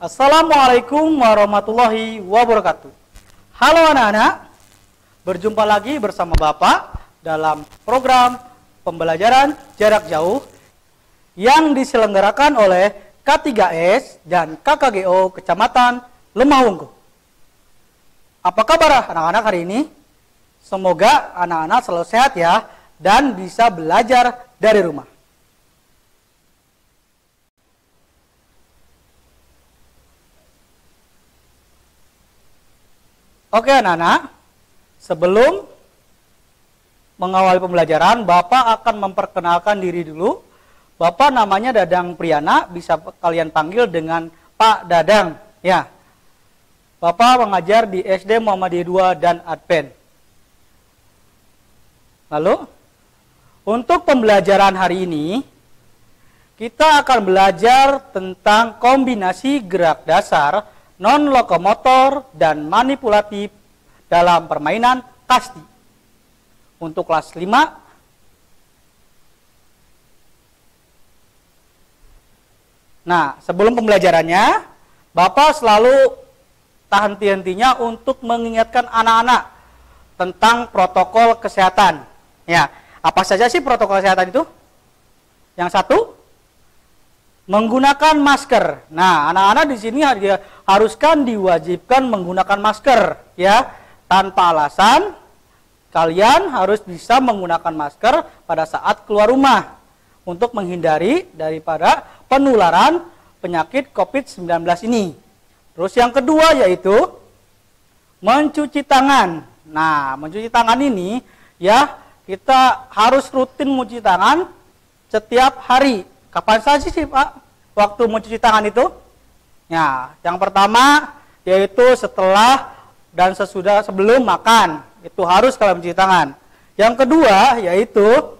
Assalamualaikum warahmatullahi wabarakatuh. Halo anak-anak, berjumpa lagi bersama Bapak dalam program pembelajaran jarak jauh yang diselenggarakan oleh K3S dan KKGO Kecamatan Lemahungku. Apa kabar anak-anak hari ini? Semoga anak-anak selalu sehat ya dan bisa belajar dari rumah. Oke anak-anak, sebelum mengawali pembelajaran, Bapak akan memperkenalkan diri dulu. Bapak namanya Dadang Priyana, bisa kalian panggil dengan Pak Dadang. Ya, Bapak mengajar di SD Muhammadiyah 2 dan Advent. Lalu, untuk pembelajaran hari ini, kita akan belajar tentang kombinasi gerak dasar, non-lokomotor, dan manipulatif dalam permainan kasti. Untuk kelas 5, nah sebelum pembelajarannya, Bapak selalu tahan henti-hentinya untuk mengingatkan anak-anak tentang protokol kesehatan. Ya, apa saja sih protokol kesehatan itu? Yang satu, menggunakan masker. Nah, anak-anak di sini haruskan diwajibkan menggunakan masker, ya. Tanpa alasan, kalian harus bisa menggunakan masker pada saat keluar rumah untuk menghindari daripada penularan penyakit COVID-19 ini. Terus yang kedua yaitu mencuci tangan. Nah, mencuci tangan ini ya, kita harus rutin mencuci tangan setiap hari. Kapan saja sih Pak waktu mencuci tangan itu? Ya, yang pertama yaitu setelah dan sesudah sebelum makan. Itu harus kalian mencuci tangan. Yang kedua yaitu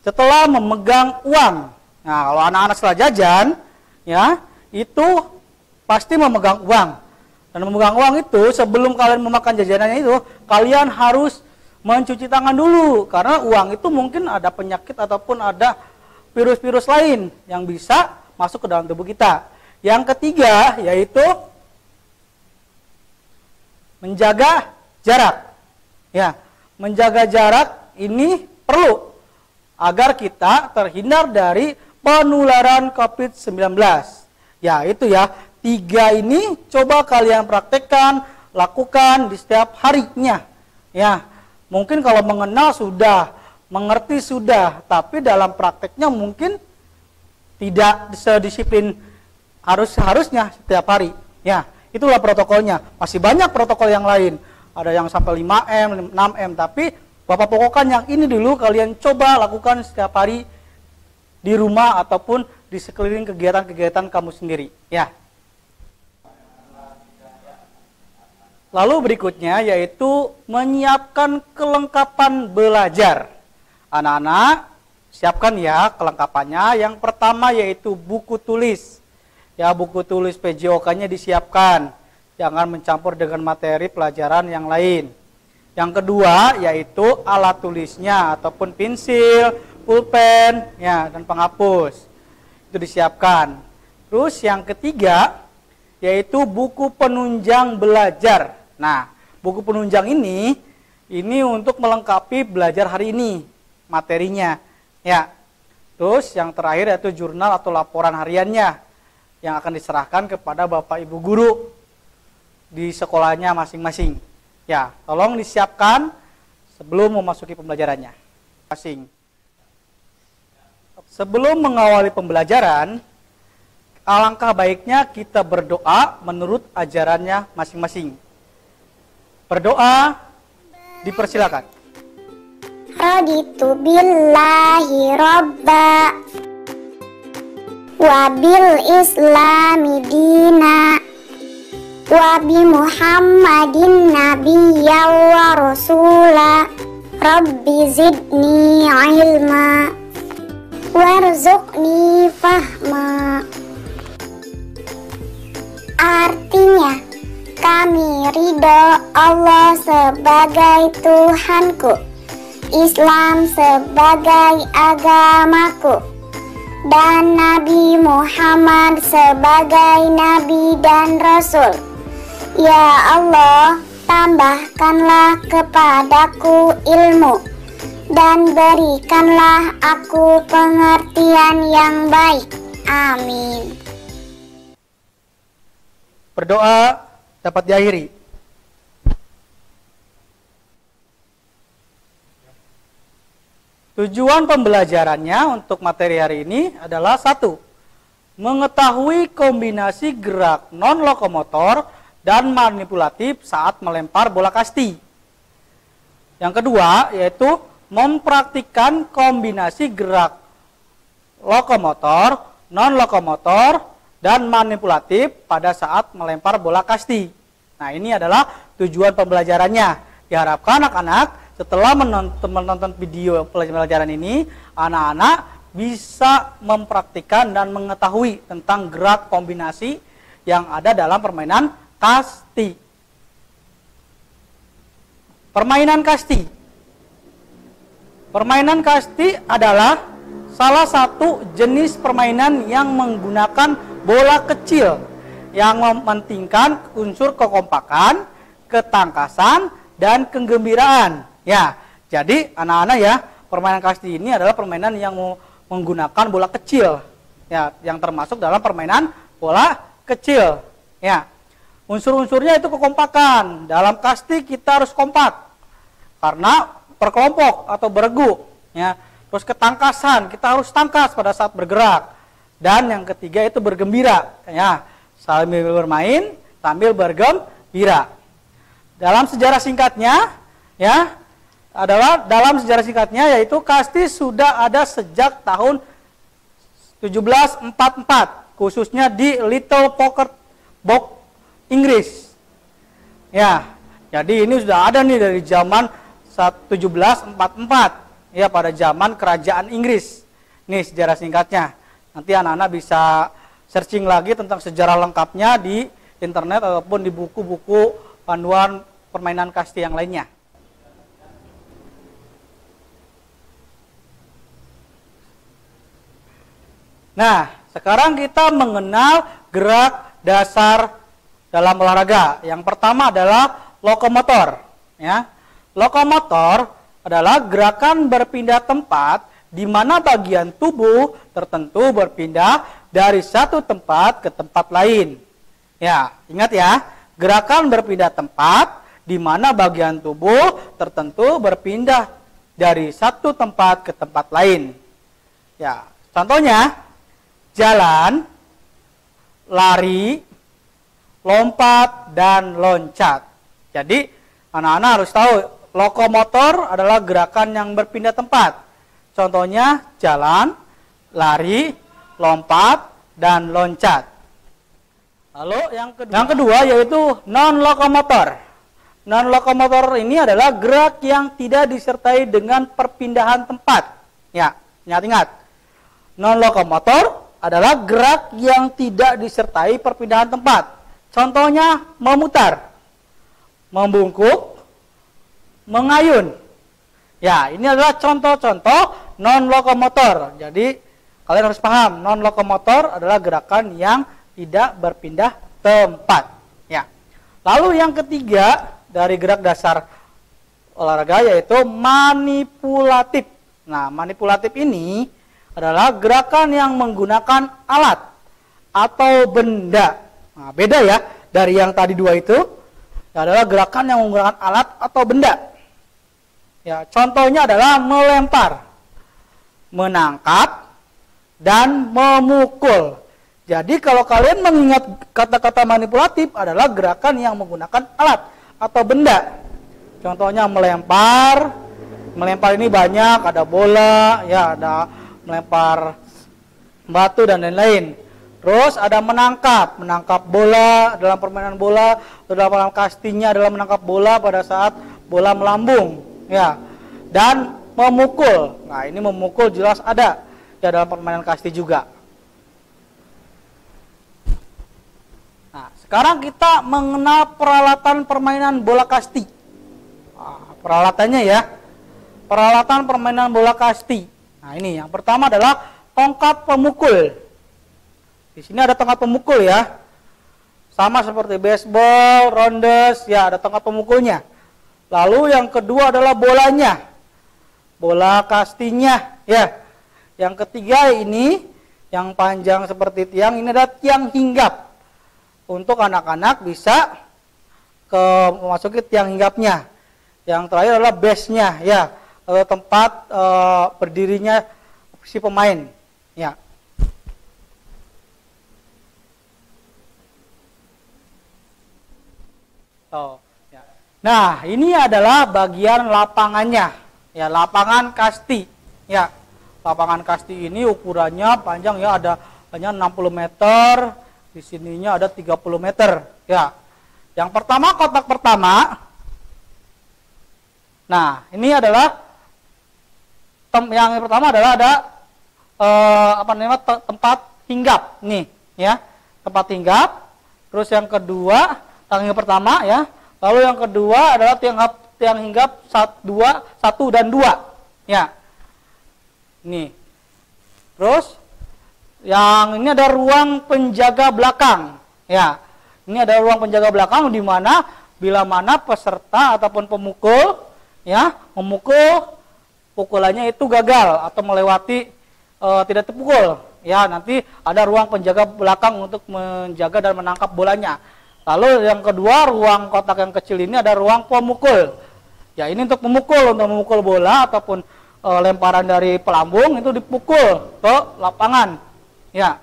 setelah memegang uang. Nah, kalau anak-anak setelah jajan ya, itu pasti memegang uang. Dan memegang uang itu sebelum kalian memakan jajanannya itu, kalian harus mencuci tangan dulu karena uang itu mungkin ada penyakit ataupun ada virus-virus lain yang bisa masuk ke dalam tubuh kita. Yang ketiga yaitu menjaga jarak. Ya, menjaga jarak ini perlu agar kita terhindar dari penularan COVID-19. Ya, itu ya. 3 ini coba kalian praktekkan, lakukan di setiap harinya. Ya, mungkin kalau mengenal sudah, mengerti sudah, tapi dalam prakteknya mungkin tidak sedisiplin harusnya setiap hari. Ya, itulah protokolnya. Masih banyak protokol yang lain. Ada yang sampai 5M, 6M, tapi Bapak pokokkan yang ini dulu kalian coba lakukan setiap hari di rumah ataupun di sekeliling kegiatan-kegiatan kamu sendiri. Ya. Lalu berikutnya yaitu menyiapkan kelengkapan belajar. Anak-anak, siapkan ya kelengkapannya. Yang pertama yaitu buku tulis. Ya, buku tulis PJOK-nya disiapkan. Jangan mencampur dengan materi pelajaran yang lain. Yang kedua yaitu alat tulisnya ataupun pensil, pulpen, ya, dan penghapus. Itu disiapkan. Terus yang ketiga yaitu buku penunjang belajar. Nah, buku penunjang ini untuk melengkapi belajar hari ini materinya. Ya. Terus yang terakhir yaitu jurnal atau laporan hariannya yang akan diserahkan kepada Bapak Ibu guru di sekolahnya masing-masing. Ya, tolong disiapkan sebelum memasuki pembelajarannya. Sebelum mengawali pembelajaran, alangkah baiknya kita berdoa menurut ajarannya masing-masing. Berdoa dipersilakan. Raditu billahi robba wa bil islami dina wa bi muhammadin nabiyya wa rasula rabbi zidni ilma warzuqni fahma. Artinya, kami ridho Allah sebagai Tuhanku, Islam sebagai agamaku, dan Nabi Muhammad sebagai Nabi dan Rasul. Ya Allah, tambahkanlah kepadaku ilmu dan berikanlah aku pengertian yang baik. Amin. Berdoa dapat diakhiri. Tujuan pembelajarannya untuk materi hari ini adalah 1. Mengetahui kombinasi gerak non-lokomotor dan manipulatif saat melempar bola kasti. Yang kedua yaitu mempraktikkan kombinasi gerak lokomotor, non-lokomotor, dan manipulatif pada saat melempar bola kasti. Nah, ini adalah tujuan pembelajarannya. Diharapkan anak-anak setelah menonton video pelajaran ini, anak-anak bisa mempraktikkan dan mengetahui tentang gerak kombinasi yang ada dalam permainan kasti. Permainan kasti. Permainan kasti adalah salah satu jenis permainan yang menggunakan bola kecil yang mementingkan unsur kekompakan, ketangkasan, dan kegembiraan. Ya, jadi anak-anak ya, permainan kasti ini adalah permainan yang menggunakan bola kecil, ya, yang termasuk dalam permainan bola kecil. Ya, unsur-unsurnya itu kekompakan. Dalam kasti kita harus kompak, karena berkelompok atau beregu. Ya, terus ketangkasan, kita harus tangkas pada saat bergerak. Dan yang ketiga itu bergembira, ya, sambil bermain, sambil bergembira. Dalam sejarah singkatnya, ya, yaitu kasti sudah ada sejak tahun 1744, khususnya di Little Pocket Box Inggris. Ya, jadi ini sudah ada nih dari zaman 1744, ya, pada zaman kerajaan Inggris. Nih sejarah singkatnya. Nanti anak-anak bisa searching lagi tentang sejarah lengkapnya di internet ataupun di buku-buku panduan permainan kasti yang lainnya. Nah, sekarang kita mengenal gerak dasar dalam olahraga. Yang pertama adalah lokomotor. Ya. Lokomotor adalah gerakan berpindah tempat di mana bagian tubuh tertentu berpindah dari satu tempat ke tempat lain. Ya, ingat ya, gerakan berpindah tempat di mana bagian tubuh tertentu berpindah dari satu tempat ke tempat lain. Ya, contohnya jalan, lari, lompat, dan loncat. Jadi, anak-anak harus tahu, lokomotor adalah gerakan yang berpindah tempat. Contohnya jalan, lari, lompat, dan loncat. Lalu yang kedua yaitu non-lokomotor. Non-lokomotor ini adalah gerak yang tidak disertai dengan perpindahan tempat. Ya, ingat-ingat. Non-lokomotor adalah gerak yang tidak disertai perpindahan tempat. Contohnya memutar, membungkuk, mengayun. Ya, ini adalah contoh-contoh non-lokomotor. Jadi, kalian harus paham, non-lokomotor adalah gerakan yang tidak berpindah tempat. Ya. Lalu yang ketiga dari gerak dasar olahraga yaitu manipulatif. Nah, manipulatif ini adalah gerakan yang menggunakan alat atau benda. Nah, beda ya dari yang tadi dua itu. Adalah gerakan yang menggunakan alat atau benda. Ya, contohnya adalah melempar, menangkap, dan memukul. Jadi kalau kalian mengingat kata-kata manipulatif adalah gerakan yang menggunakan alat atau benda. Contohnya melempar. Melempar ini banyak, ada bola, ya, ada melempar batu dan lain-lain. Terus ada menangkap bola dalam permainan bola, dalam kastinya adalah menangkap bola pada saat bola melambung, ya. Dan memukul. Nah, ini memukul jelas ada ya dalam permainan kasti juga. Nah, sekarang kita mengenal peralatan permainan bola kasti. Nah, peralatannya ya. Peralatan permainan bola kasti. Nah, ini yang pertama adalah tongkat pemukul. Di sini ada tongkat pemukul ya. Sama seperti baseball, rondes, ya ada tongkat pemukulnya. Lalu yang kedua adalah bolanya. Bola kastinya, ya. Yang ketiga ini yang panjang seperti tiang, ini adalah tiang hinggap. Untuk anak-anak bisa memasuki tiang hinggapnya. Yang terakhir adalah base-nya, ya, tempat berdirinya si pemain, ya. Ya. Nah, ini adalah bagian lapangannya, ya, lapangan kasti, ya. Lapangan kasti ini ukurannya panjang ya, ada hanya 60 meter, di sininya ada 30 meter, ya. Yang pertama, kotak pertama. Nah, ini adalah yang pertama adalah ada tempat hinggap nih, ya, tempat hinggap. Terus yang kedua, tiang hinggap pertama, ya. Lalu yang kedua adalah tiang hinggap 1 dan 2, ya. Nih. Terus yang ini ada ruang penjaga belakang, ya. Ini ada ruang penjaga belakang di mana bila mana peserta ataupun pemukul, ya, memukul, pukulannya itu gagal atau melewati tidak terpukul, ya, nanti ada ruang penjaga belakang untuk menjaga dan menangkap bolanya. Lalu yang kedua, ruang kotak yang kecil ini ada ruang pemukul, ya, ini untuk memukul bola ataupun lemparan dari pelambung itu dipukul ke lapangan, ya.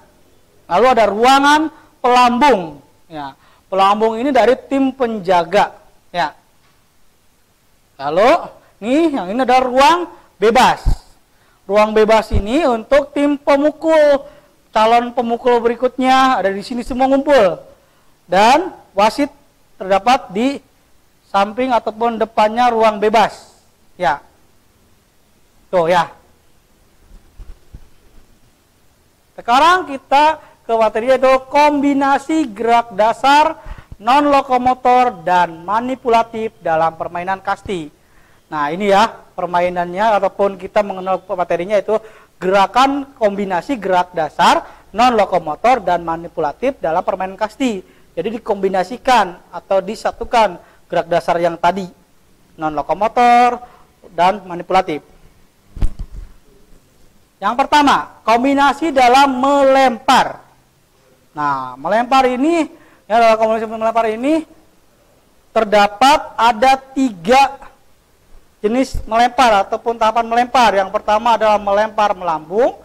Lalu ada ruangan pelambung, ya. Pelambung ini dari tim penjaga, ya. Lalu nih yang ini ada ruang bebas. Ruang bebas ini untuk tim pemukul, calon pemukul berikutnya ada di sini semua ngumpul. Dan wasit terdapat di samping ataupun depannya ruang bebas, ya. Tuh, ya. Sekarang kita ke materi yaitu kombinasi gerak dasar, non lokomotor dan manipulatif dalam permainan kasti. Nah, ini ya permainannya ataupun kita mengenal materinya itu gerakan kombinasi gerak dasar, non lokomotor dan manipulatif dalam permainan kasti. Jadi dikombinasikan atau disatukan gerak dasar yang tadi, non lokomotor dan manipulatif. Yang pertama, kombinasi dalam melempar. Nah, melempar ini, ya, dalam kombinasi melempar ini terdapat ada 3 jenis melempar ataupun tahapan melempar. Yang pertama adalah melempar melambung,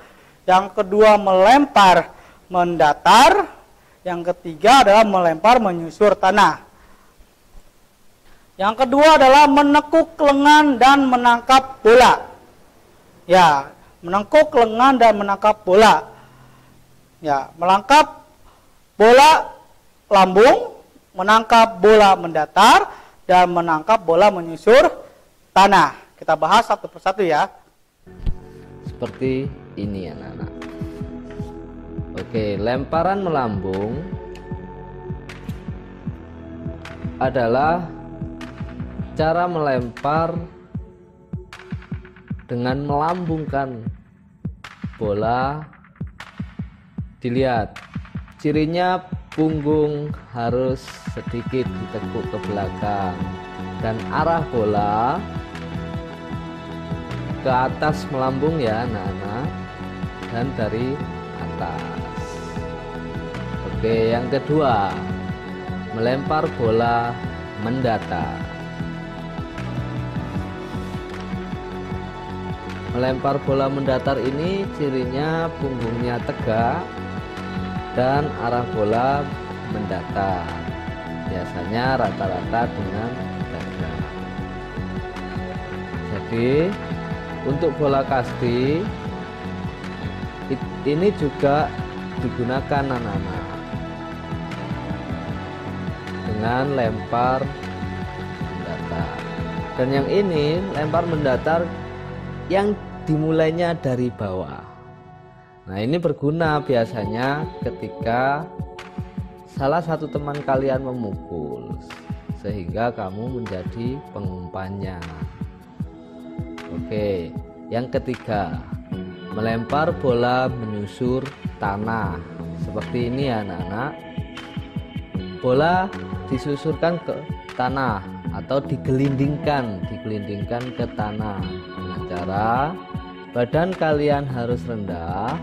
yang kedua melempar mendatar, yang ketiga adalah melempar menyusur tanah. Yang kedua adalah menekuk lengan dan menangkap bola. Ya, menekuk lengan dan menangkap bola. Ya, melangkap bola lambung, menangkap bola mendatar, dan menangkap bola menyusur tanah. Kita bahas satu persatu ya. Seperti ini anak-anak. Oke, lemparan melambung adalah cara melempar dengan melambungkan bola. Dilihat, cirinya punggung harus sedikit ditekuk ke belakang dan arah bola ke atas melambung ya anak-anak, dan dari atas. Oke, yang kedua, melempar bola mendatar. Melempar bola mendatar ini cirinya punggungnya tegak dan arah bola mendatar. Biasanya rata-rata dengan dada. Jadi untuk bola kasti ini juga digunakan anak-anak dengan lempar mendatar. Dan yang ini lempar mendatar yang dimulainya dari bawah. Nah, ini berguna biasanya ketika salah satu teman kalian memukul sehingga kamu menjadi pengumpannya. Oke, yang ketiga, melempar bola menyusur tanah. Seperti ini ya anak-anak. Bola disusurkan ke tanah atau digelindingkan ke tanah dengan cara badan kalian harus rendah,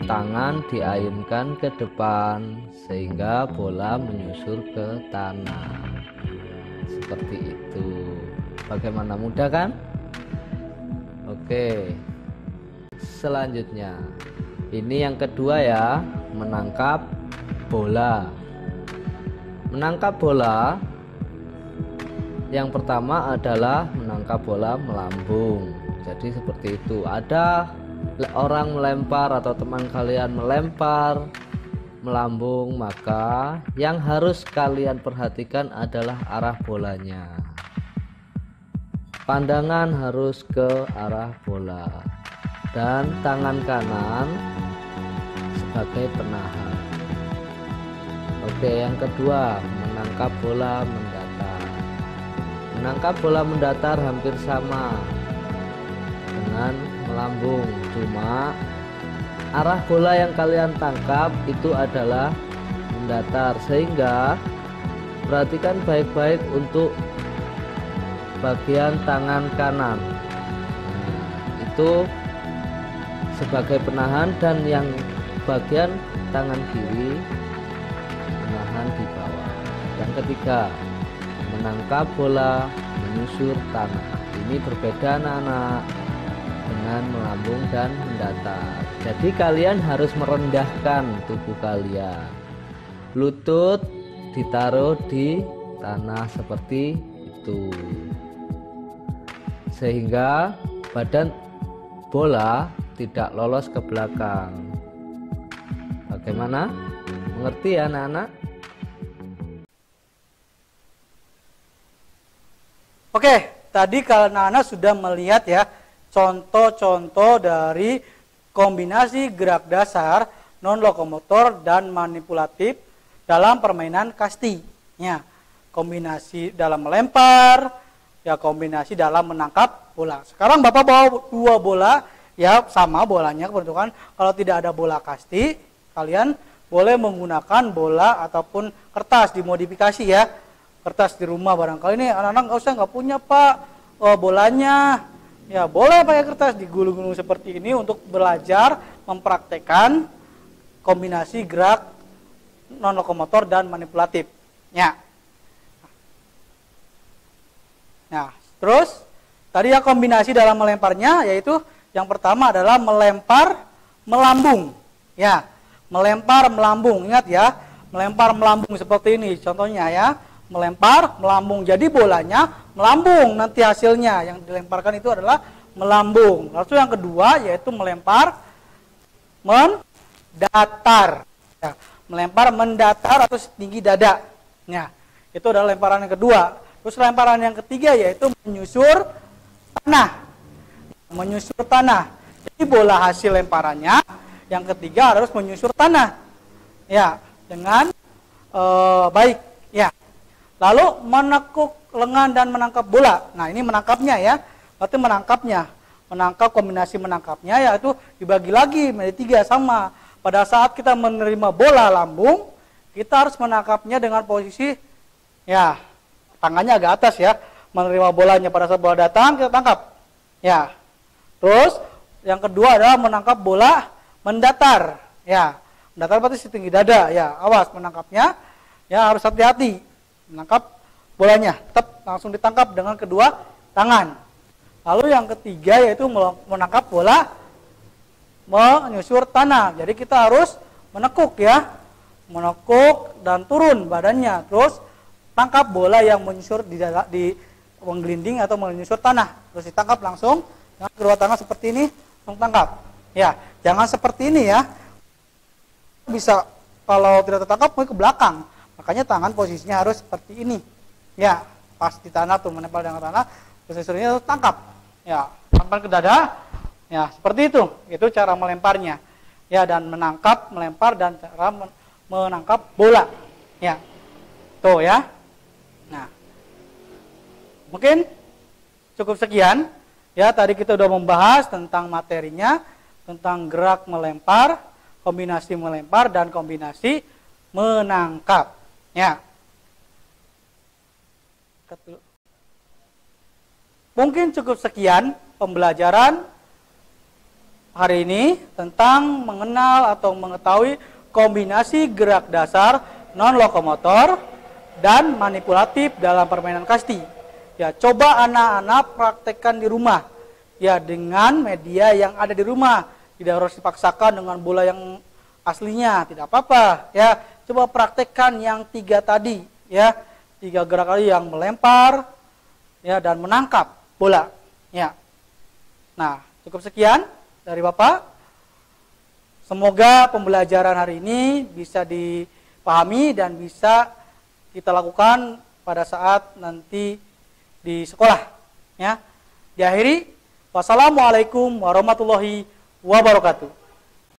tangan diayunkan ke depan sehingga bola menyusur ke tanah. Seperti itu. Bagaimana, mudah kan? Oke. Selanjutnya, ini yang kedua ya, menangkap bola. Menangkap bola yang pertama adalah menangkap bola melambung. Jadi seperti itu. Ada orang melempar atau teman kalian melempar melambung, maka yang harus kalian perhatikan adalah arah bolanya. Pandangan harus ke arah bola dan tangan kanan sebagai penahan. Oke, yang kedua, menangkap bola mendatar. Menangkap bola mendatar hampir sama dengan melambung, cuma arah bola yang kalian tangkap itu adalah mendatar, sehingga perhatikan baik-baik untuk bagian tangan kanan. Nah, itu sebagai penahan, dan yang bagian tangan kiri menahan di bawah. Yang ketiga, menangkap bola menyusur tanah. Ini berbeda anak-anak dengan melambung dan mendatar. Jadi kalian harus merendahkan tubuh kalian. Lutut ditaruh di tanah seperti itu, sehingga badan bola tidak lolos ke belakang. Bagaimana? Mengerti ya anak-anak? Oke, tadi kalau anak-anak sudah melihat ya contoh-contoh dari kombinasi gerak dasar, non lokomotor dan manipulatif dalam permainan kasti. Ya, kombinasi dalam melempar, ya kombinasi dalam menangkap bola. Sekarang Bapak bawa dua bola, ya sama bolanya kebetulan. Kalau tidak ada bola kasti, kalian boleh menggunakan bola ataupun kertas dimodifikasi ya. Kertas di rumah barangkali ini anak-anak nggak punya Pak bolanya. Ya boleh pakai kertas digulung-gulung seperti ini untuk belajar mempraktekkan kombinasi gerak non lokomotor dan manipulatif. Ya. Nah, terus tadi ya kombinasi dalam melemparnya, yaitu yang pertama adalah melempar melambung. Ya, melempar melambung. Ingat ya, melempar melambung seperti ini contohnya ya. Melempar melambung, jadi bolanya melambung, nanti hasilnya yang dilemparkan itu adalah melambung. Lalu yang kedua yaitu melempar mendatar ya, melempar mendatar atau setinggi dada. Nah, itu adalah lemparan yang kedua. Terus lemparan yang ketiga yaitu menyusur tanah. Menyusur tanah. Jadi bola hasil lemparannya yang ketiga harus menyusur tanah. Ya, dengan baik ya. Lalu menekuk lengan dan menangkap bola. Nah, ini menangkapnya ya. Berarti menangkapnya. Menangkap, kombinasi menangkapnya yaitu dibagi lagi menjadi 3 sama. Pada saat kita menerima bola lambung, kita harus menangkapnya dengan posisi ya, tangannya agak atas ya. Menerima bolanya pada saat bola datang kita tangkap. Ya. Terus yang kedua adalah menangkap bola mendatar. Ya. Mendatar berarti setinggi dada ya. Awas menangkapnya ya, harus hati-hati. Menangkap bolanya, tetap langsung ditangkap dengan kedua tangan. Lalu yang ketiga yaitu menangkap bola menyusur tanah. Jadi kita harus menekuk ya, menekuk dan turun badannya. Terus tangkap bola yang menyusur di menggelinding atau menyusur tanah. Terus ditangkap langsung dengan kedua tangan seperti ini, langsung tangkap. Ya, jangan seperti ini ya. Bisa kalau tidak tertangkap mau ke belakang. Makanya tangan posisinya harus seperti ini. Ya, pas di tanah tuh menempel dengan tanah, posisinya harus tangkap. Ya, lempar ke dada. Ya, seperti itu. Itu cara melemparnya. Ya, dan menangkap, melempar dan cara menangkap bola. Ya. Tuh ya. Nah. Mungkin cukup sekian Ya, tadi kita sudah membahas tentang materinya, tentang gerak melempar, kombinasi melempar dan kombinasi menangkap. Ya. Mungkin cukup sekian pembelajaran hari ini tentang mengenal atau mengetahui kombinasi gerak dasar non-lokomotor dan manipulatif dalam permainan kasti. Ya, coba anak-anak praktekkan di rumah. Ya, dengan media yang ada di rumah. Tidak harus dipaksakan dengan bola yang aslinya, tidak apa-apa. Ya, coba praktekkan yang 3 tadi. Ya, 3 gerak tadi yang melempar, ya, dan menangkap bola. Ya. Nah, cukup sekian dari Bapak. Semoga pembelajaran hari ini bisa dipahami dan bisa kita lakukan pada saat nanti di sekolah. Ya. Diakhiri, wassalamualaikum warahmatullahi wabarakatuh.